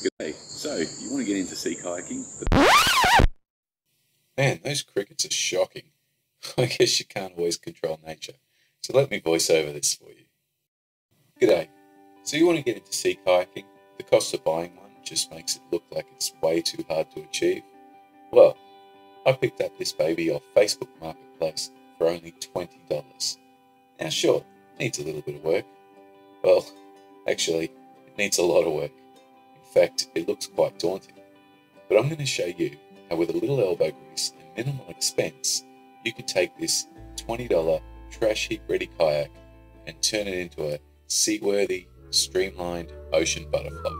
G'day. So, you want to get into sea kayaking? Man, those crickets are shocking. I guess you can't always control nature, so let me voice over this for you. G'day. So you want to get into sea kayaking? The cost of buying one just makes it look like it's way too hard to achieve. Well, I picked up this baby off Facebook Marketplace for only $20. Now sure, it needs a little bit of work. Well, actually, it needs a lot of work. In fact, it looks quite daunting. But I'm going to show you how with a little elbow grease and minimal expense, you can take this $20 trash heap ready kayak and turn it into a seaworthy, streamlined ocean butterfly.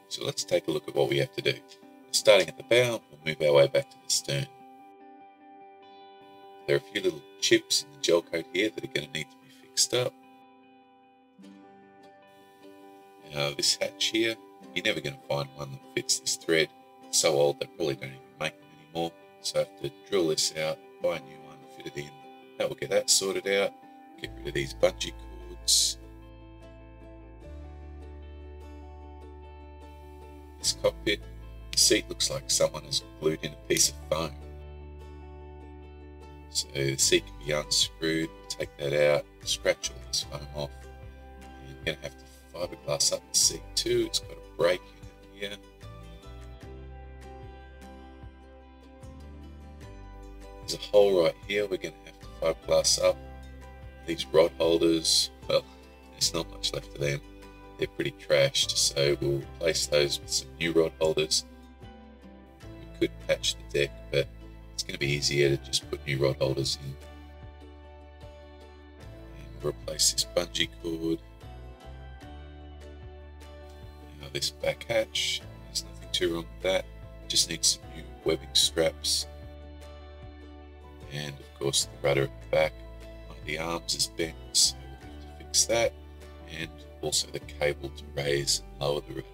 So let's take a look at what we have to do. Starting at the bow, we'll move our way back to the stern. There are a few little chips in the gel coat here that are going to need to be fixed up. Now this hatch here, you're never going to find one that fits this thread. It's so old they probably don't even make them anymore. So I have to drill this out, buy a new one, fit it in. That will get that sorted out. Get rid of these bungee cords. This cockpit, the seat looks like someone has glued in a piece of foam. So the seat can be unscrewed, take that out, scratch all this foam off. And you're going to have to fiberglass up the seat too. It's got a brake unit here. There's a hole right here we're going to have to fiberglass up. These rod holders, well, there's not much left of them. They're pretty trashed, so we'll replace those with some new rod holders. We could patch the deck, but it's going to be easier to just put new rod holders in. And we'll replace this bungee cord. Now this back hatch, there's nothing too wrong with that. Just needs some new webbing straps. And of course the rudder at the back. One of the arms is bent, so we'll have to fix that. And also the cable to raise and lower the rudder.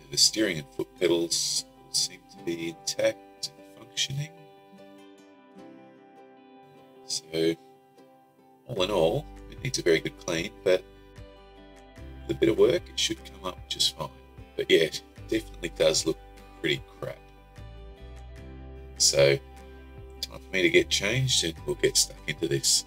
The steering and foot pedals seem to be intact and functioning. So, all in all, it needs a very good clean, but with a bit of work, it should come up just fine. But yeah, it definitely does look pretty crap. So, time for me to get changed and we'll get stuck into this.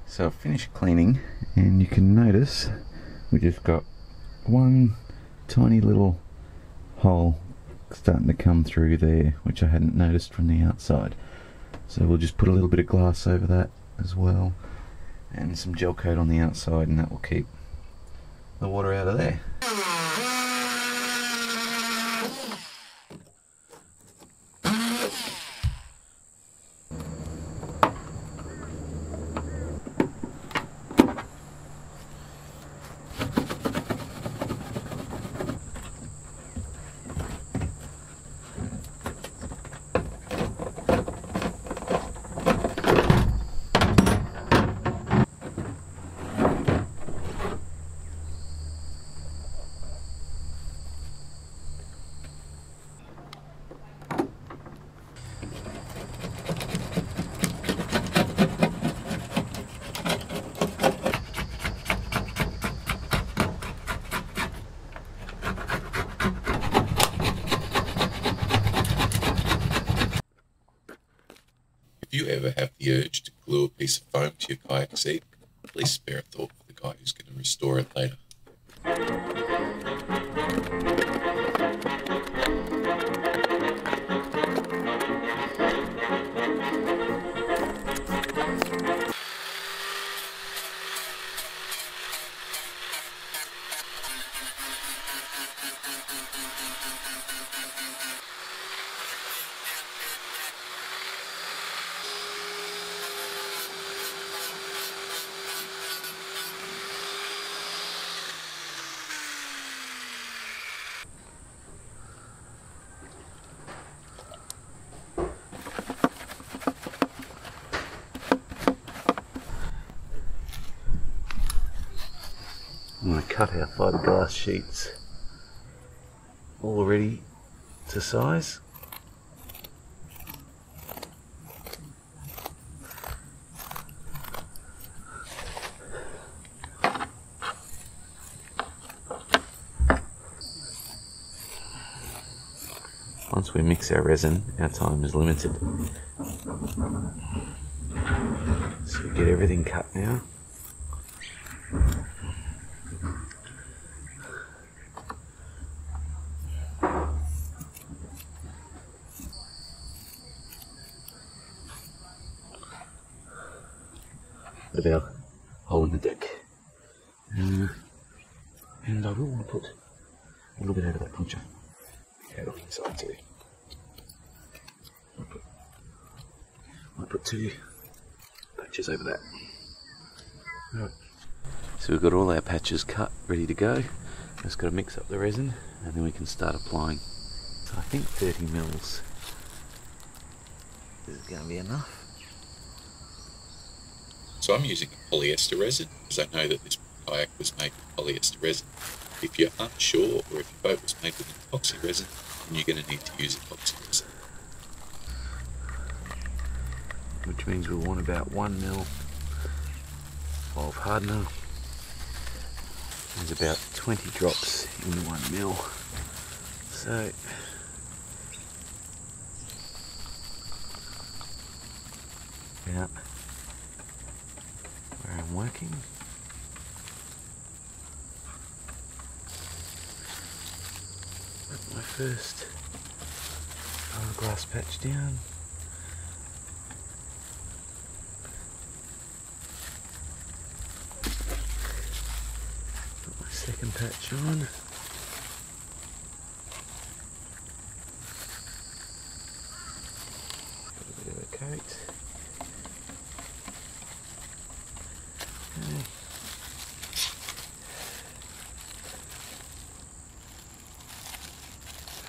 So I've finished cleaning, and you can notice we just got one tiny little hole starting to come through there, which I hadn't noticed from the outside. So we'll just put a little bit of glass over that as well, and some gel coat on the outside, and that will keep the water out of there. urge to glue a piece of foam to your kayak seat, please spare a thought for the guy who's going to restore it later. I'm going to cut our fiberglass sheets already to size. Once we mix our resin, our time is limited. So we get everything cut now. Bit of our hole in the deck. And I will want to put a little bit out of that puncture out on the side too. Might put 2 patches over that. Right. So we've got all our patches cut, ready to go. Just got to mix up the resin and then we can start applying. So I think 30 mils is going to be enough. So I'm using a polyester resin because I know that this kayak was made with polyester resin. If you're unsure or if your boat was made with epoxy resin, then you're going to need to use epoxy resin. Which means we'll want about 1 mil of hardener. There's about 20 drops in 1 mil. So about where I'm working. Put my first glass patch down. Put my second patch on. Put a bit of a coat. Okay.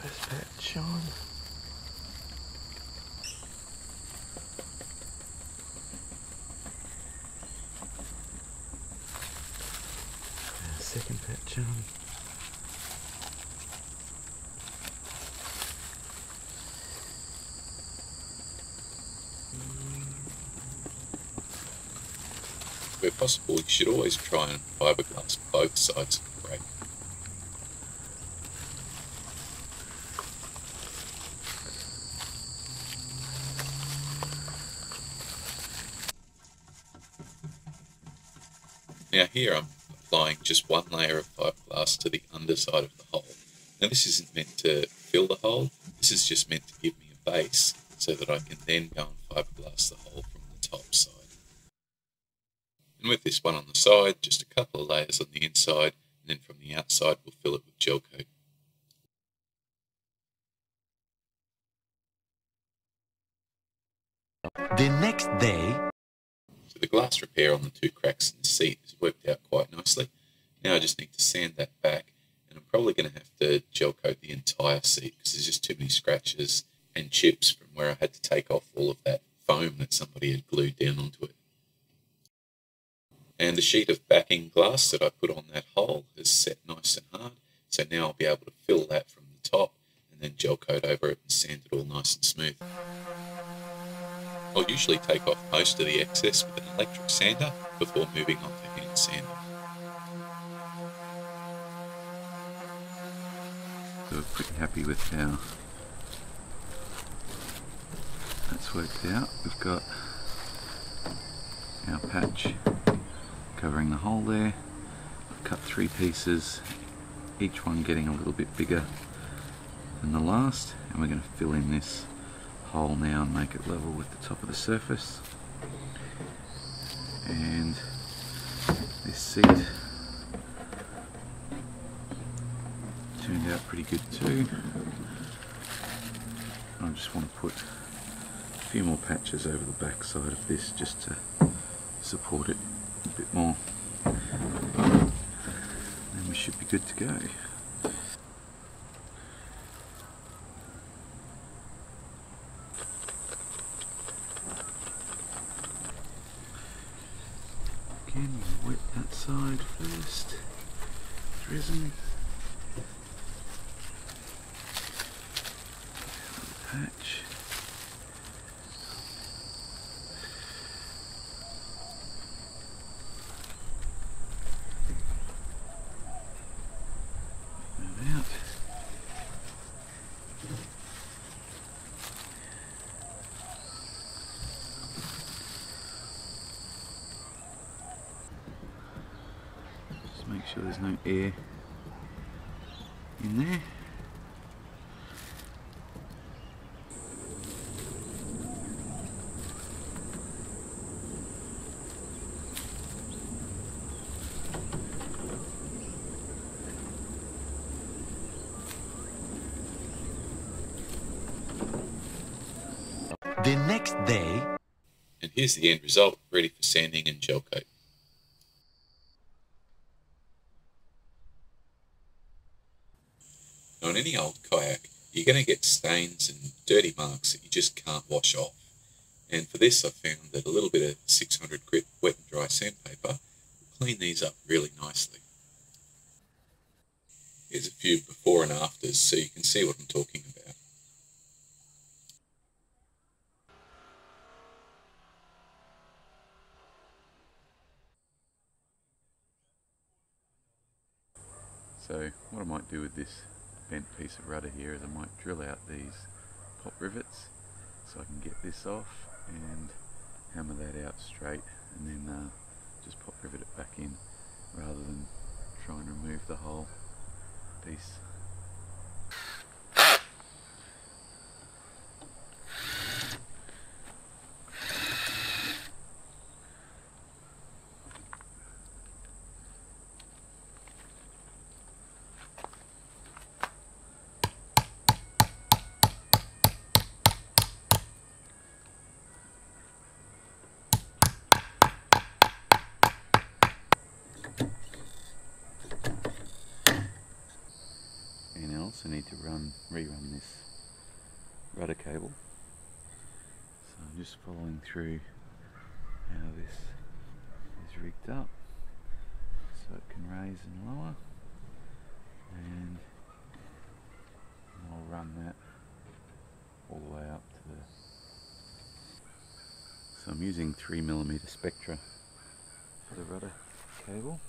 First patch on. Second patch on. Where possible, you should always try and fiberglass both sides of the brake. Now here I'm applying just one layer of fiberglass to the underside of the hole. Now this isn't meant to fill the hole, this is just meant to give me a base so that I can then go and fiberglass the hole from the top side. And with this one on the side, just a couple of layers on the inside, and then from the outside we'll fill it with gel coat. The next day. So the glass repair on the 2 cracks in the seat has worked out quite nicely. Now I just need to sand that back, and I'm probably going to have to gel coat the entire seat because there's just too many scratches and chips from where I had to take off all of that foam that somebody had glued down onto it. And the sheet of backing glass that I put on that hole is set nice and hard, so now I'll be able to fill that from the top and then gel coat over it and sand it all nice and smooth. I'll usually take off most of the excess with an electric sander before moving on to hand sander. So we're pretty happy with how that's worked out. We've got patch covering the hole there. I've cut 3 pieces, each one getting a little bit bigger than the last, and we're going to fill in this hole now and make it level with the top of the surface. And this seat turned out pretty good too. I just want to put a few more patches over the back side of this just to support it a bit more. Then we should be good to go. Again, we'll wet that side first. Resin. Patch. Move out. Just make sure there's no air in there. The next day, And here's the end result, ready for sanding and gel coat. Now on any old kayak, you're going to get stains and dirty marks that you just can't wash off. And for this I found that a little bit of 600 grit wet and dry sandpaper will clean these up really nicely. Here's a few before and afters so you can see what I'm talking about. So what I might do with this bent piece of rudder here is I might drill out these pop rivets so I can get this off and hammer that out straight, and then just pop rivet it back in rather than try and remove the whole piece. And I also need to rerun this rudder cable. So I'm just following through how this is rigged up so it can raise and lower, and I'll run that all the way up to the... So I'm using 3mm spectra for the rudder cable.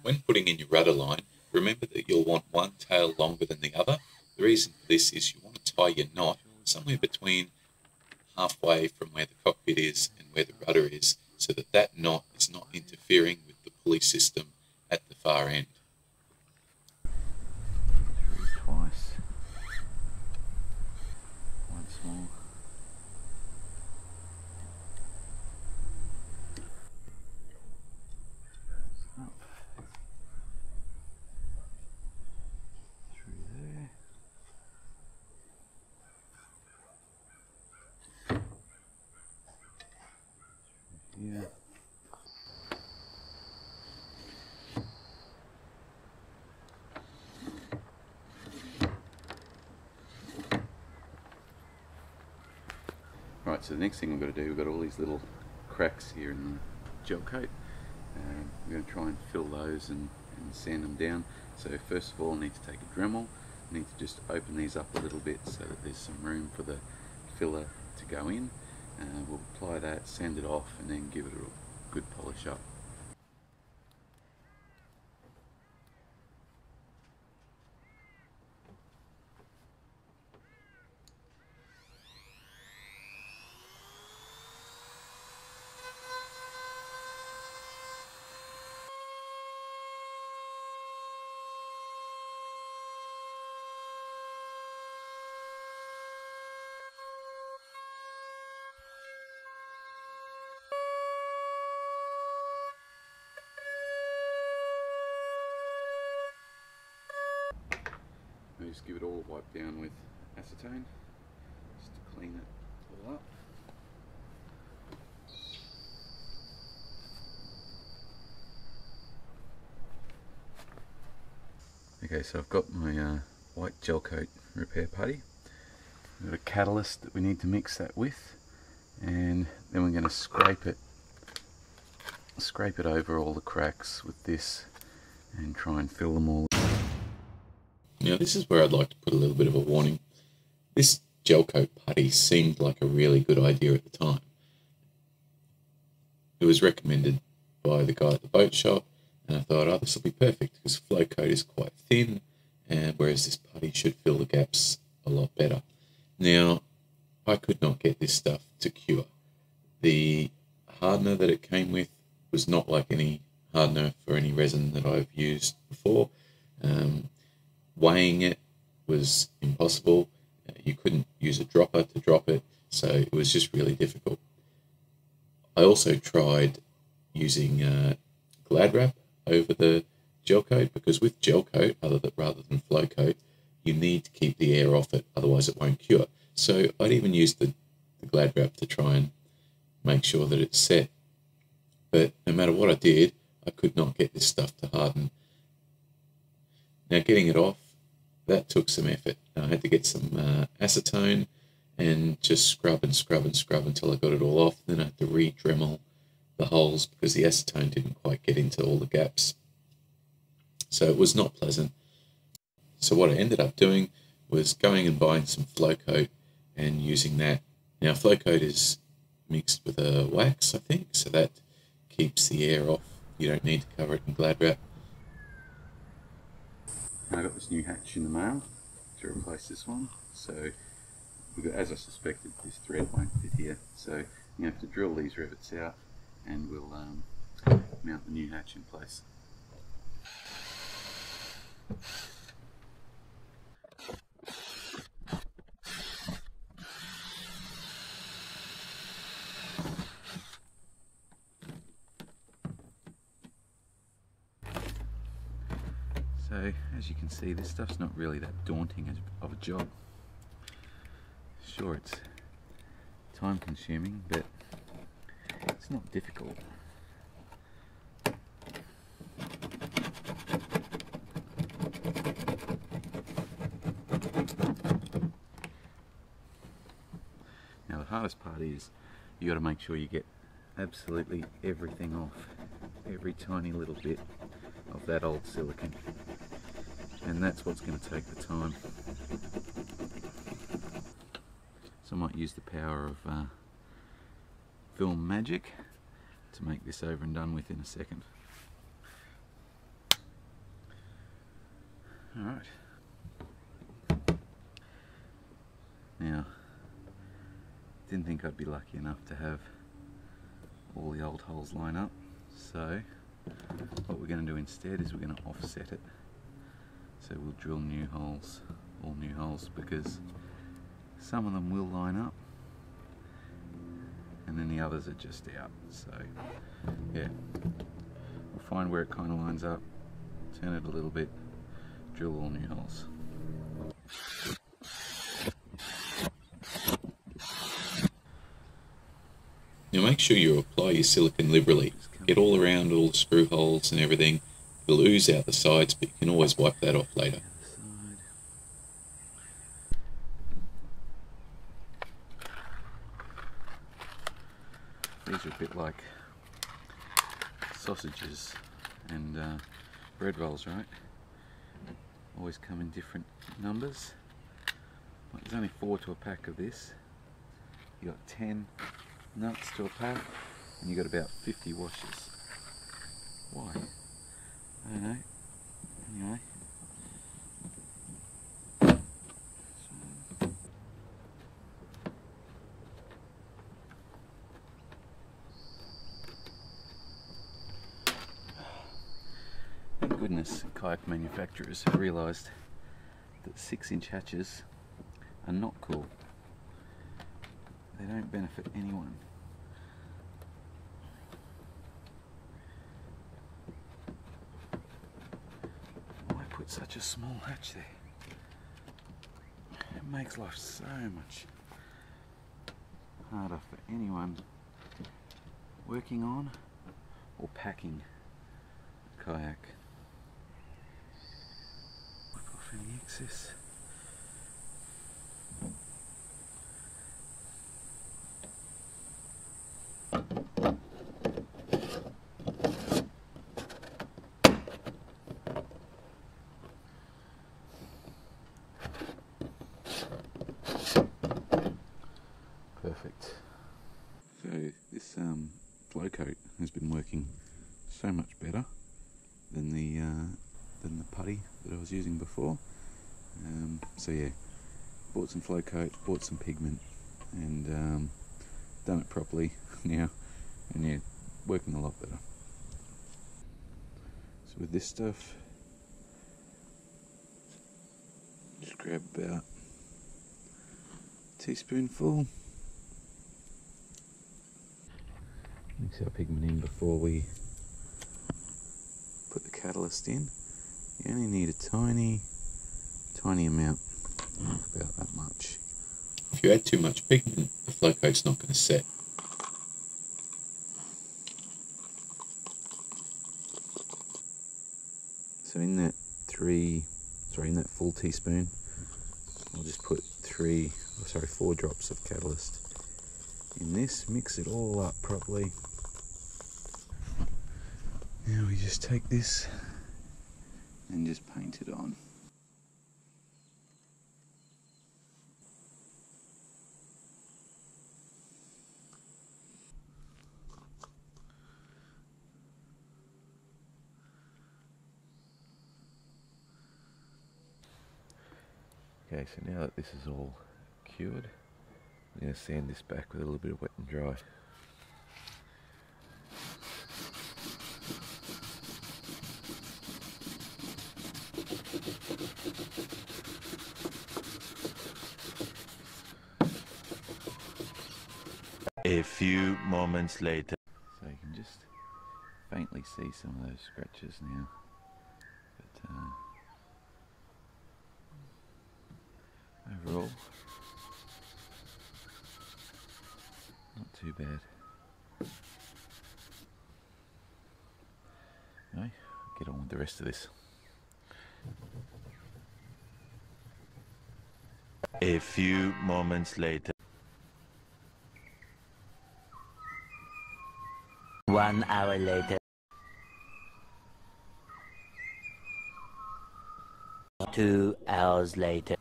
When putting in your rudder line, remember that you'll want one tail longer than the other. The reason for this is you want to tie your knot somewhere between halfway from where the cockpit is and where the rudder is, so that that knot is not interfering with the pulley system at the far end. Through twice. Once more. Up. Through there. Through here. Right, so the next thing we've got to do, we've got all these little cracks here in the gel coat. We're going to try and fill those and sand them down. So first of all, I need to take a Dremel. I need to just open these up a little bit so that there's some room for the filler to go in. We'll apply that, sand it off, and then give it a good polish up. just give it all a wipe down with acetone, just to clean it all up. Okay, so I've got my white gel coat repair putty. We've got a catalyst that we need to mix that with, and then we're going to scrape it over all the cracks with this and try and fill them all. Now this is where I'd like to put a little bit of a warning. This gel coat putty seemed like a really good idea at the time. It was recommended by the guy at the boat shop, and I thought, oh, this will be perfect because flow coat is quite thin, and whereas this putty should fill the gaps a lot better. Now, I could not get this stuff to cure. The hardener that it came with was not like any hardener for any resin that I've used before. Weighing it was impossible. You couldn't use a dropper to drop it, so it was just really difficult. I also tried using Glad Wrap over the gel coat, because with gel coat, rather than flow coat, you need to keep the air off it, otherwise it won't cure. So I'd even used the Glad Wrap to try and make sure that it's set. But no matter what I did, I could not get this stuff to harden. Now getting it off, that took some effort. I had to get some acetone and just scrub and scrub and scrub until I got it all off. Then I had to re-Dremel the holes because the acetone didn't quite get into all the gaps. So it was not pleasant. So what I ended up doing was going and buying some flow coat and using that. Now flow coat is mixed with a wax, I think, so that keeps the air off. You don't need to cover it in Glad Wrap. I got this new hatch in the mail to replace this one. So we've got, as I suspected, this thread won't fit here. So you have to drill these rivets out, and we'll mount the new hatch in place. So as you can see, this stuff's not really that daunting of a job. Sure, it's time consuming, but it's not difficult. Now the hardest part is you got to make sure you get absolutely everything off, every tiny little bit of that old silicone, and that's what's going to take the time. So I might use the power of film magic to make this over and done with in a second. Alright, now didn't think I'd be lucky enough to have all the old holes line up, so what we're going to do instead is we're going to offset it. So we'll drill new holes, all new holes, because some of them will line up and then the others are just out. So yeah, we'll find where it kind of lines up, turn it a little bit, drill all new holes. Now make sure you apply your silicone liberally. Get all around all the screw holes and everything. It'll ooze out the sides, but you can always wipe that off later. These are a bit like sausages and bread rolls, right? Always come in different numbers. Like there's only 4 to a pack of this. You got 10 nuts to a pack, and you got about 50 washers. Why? I don't know. Anyway. Thank goodness kayak manufacturers have realised that 6-inch hatches are not cool. They don't benefit anyone. Why put such a small hatch there? It makes life so much harder for anyone working on or packing a kayak. Wipe off any excess. Perfect. So this flow coat has been working so much better than the putty that I was using before. So yeah, bought some flow coat, bought some pigment, and done it properly now, and yeah, working a lot better. So with this stuff, just grab about a teaspoonful. Mix our pigment in before we put the catalyst in. You only need a tiny amount, about that much. If you add too much pigment, the flow coat's not going to set. So in that full teaspoon, I'll just put 4 drops of catalyst in this, mix it all up properly. Now we just take this and just paint it on. Okay, so now that this is all cured, I'm going to sand this back with a little bit of wet and dry. A few moments later. So you can just faintly see some of those scratches now. But overall, not too bad. Anyway, get on with the rest of this. A few moments later. 1 hour later. 2 hours later.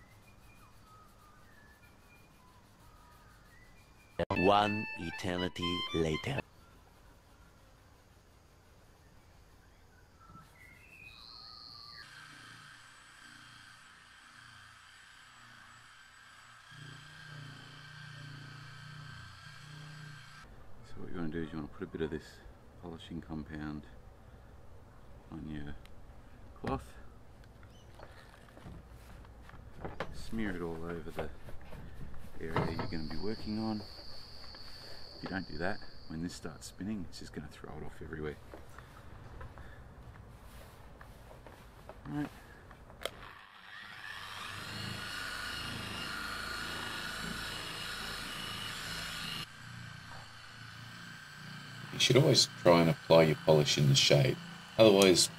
1 eternity later. So what you want to do is you want to put a bit of this polishing compound on your cloth, smear it all over the area you're going to be working on. If you don't do that, when this starts spinning, it's just going to throw it off everywhere. Alright. You should always try and apply your polish in the shade, otherwise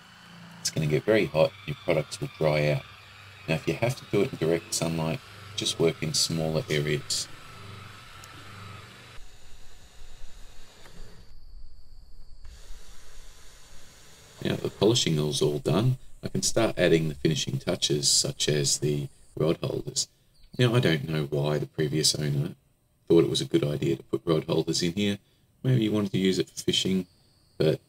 it's going to get very hot and your products will dry out. Now if you have to do it in direct sunlight, just work in smaller areas. Now that the polishing is all done, I can start adding the finishing touches such as the rod holders. Now I don't know why the previous owner thought it was a good idea to put rod holders in here. Maybe you wanted to use it for fishing, but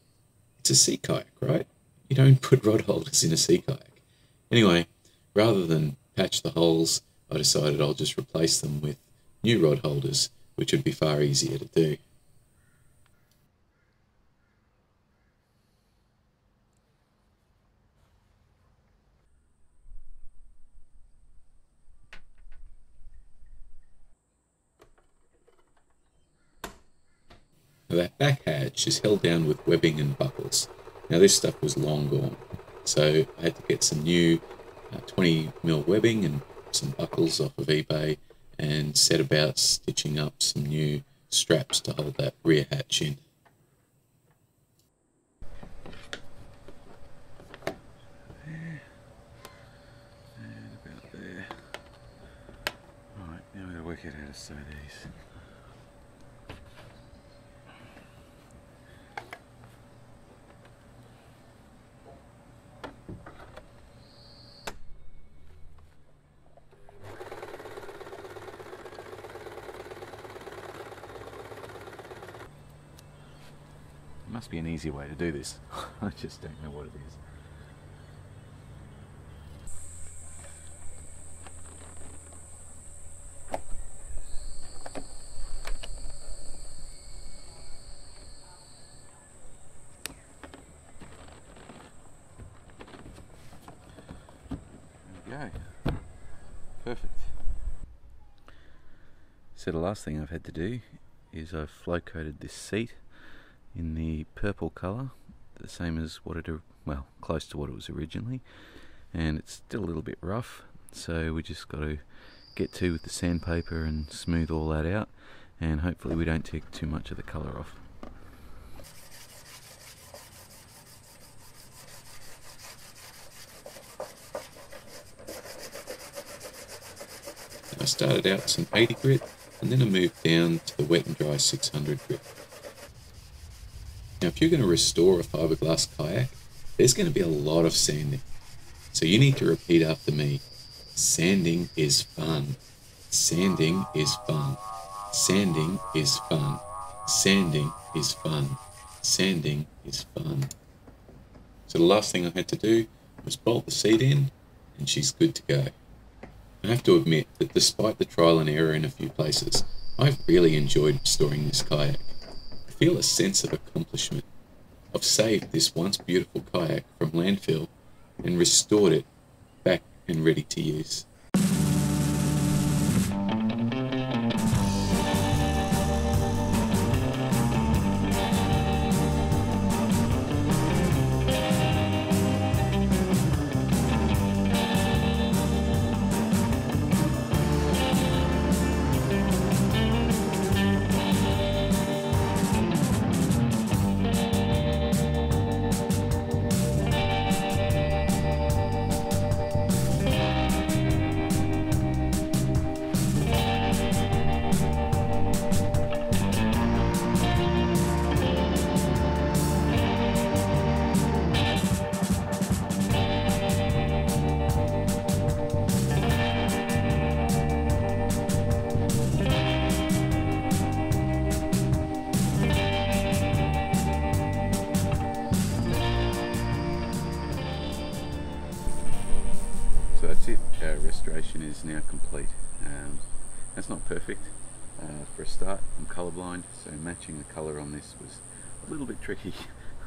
it's a sea kayak, right? You don't put rod holders in a sea kayak. Anyway, rather than patch the holes, I decided I'll just replace them with new rod holders, which would be far easier to do. That back hatch is held down with webbing and buckles. Now this stuff was long gone, so I had to get some new 20mm webbing and some buckles off of eBay and set about stitching up some new straps to hold that rear hatch in. And about there. Alright, now we've got to work out how to sew these. There must be an easier way to do this. I just don't know what it is. There we go. Perfect. So the last thing I've had to do is I've flow coated this seat in the purple colour, the same as what it, well, close to what it was originally, and it's still a little bit rough, so we just got to get to with the sandpaper and smooth all that out, and hopefully we don't take too much of the colour off. I started out with some 80 grit, and then I moved down to the wet and dry 600 grit. Now, if you're going to restore a fiberglass kayak, there's going to be a lot of sanding. So you need to repeat after me. Sanding is fun. Sanding is fun. Sanding is fun. Sanding is fun. Sanding is fun. So the last thing I had to do was bolt the seat in, and she's good to go. I have to admit that despite the trial and error in a few places, I've really enjoyed restoring this kayak. I feel a sense of accomplishment. I've saved this once beautiful kayak from landfill and restored it back and ready to use. So that's it, Kayak Restoration is now complete. That's not perfect. For a start, I'm colourblind, so matching the colour on this was a little bit tricky.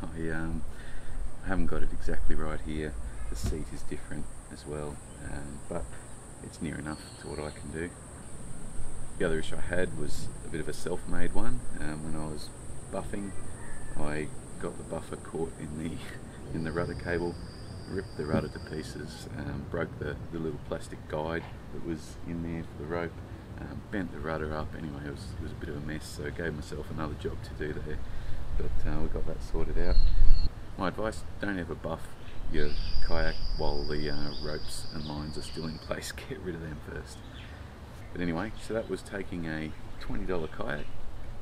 I haven't got it exactly right here. The seat is different as well, but it's near enough to what I can do. The other issue I had was a bit of a self-made one. When I was buffing, I got the buffer caught in the rudder cable, ripped the rudder to pieces, broke the little plastic guide that was in there for the rope, bent the rudder up. Anyway, it was a bit of a mess, so I gave myself another job to do there, but we got that sorted out. My advice, don't ever buff your kayak while the ropes and lines are still in place. Get rid of them first. But anyway, so that was taking a $20 kayak.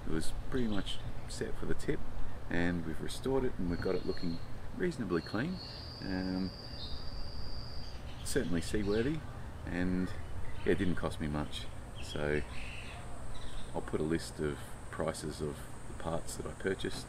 It was pretty much set for the tip, and we've restored it and we've got it looking reasonably clean. Certainly seaworthy, and yeah, it didn't cost me much, so I'll put a list of prices of the parts that I purchased.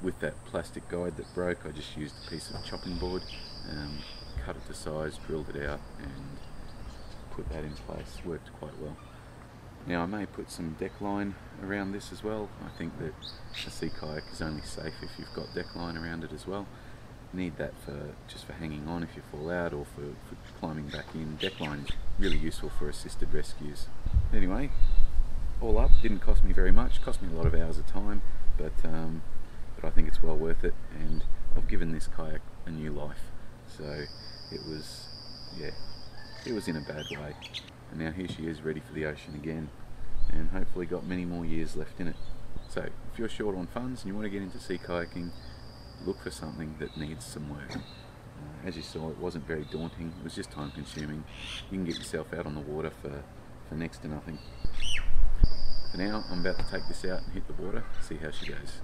With that plastic guide that broke, I just used a piece of chopping board, cut it to size, drilled it out, and put that in place. Worked quite well. Now I may put some deck line around this as well. I think that a sea kayak is only safe if you've got deck line around it as well. You need that just for hanging on if you fall out, or for climbing back in. Deck line is really useful for assisted rescues. Anyway, all up, didn't cost me very much. Cost me a lot of hours of time, but I think it's well worth it, and I've given this kayak a new life. So it was in a bad way, and now here she is, ready for the ocean again, and hopefully got many more years left in it. So if you're short on funds and you want to get into sea kayaking, look for something that needs some work. As you saw, it wasn't very daunting. It was just time consuming. You can get yourself out on the water for next to nothing. For now, I'm about to take this out and hit the water, see how she goes.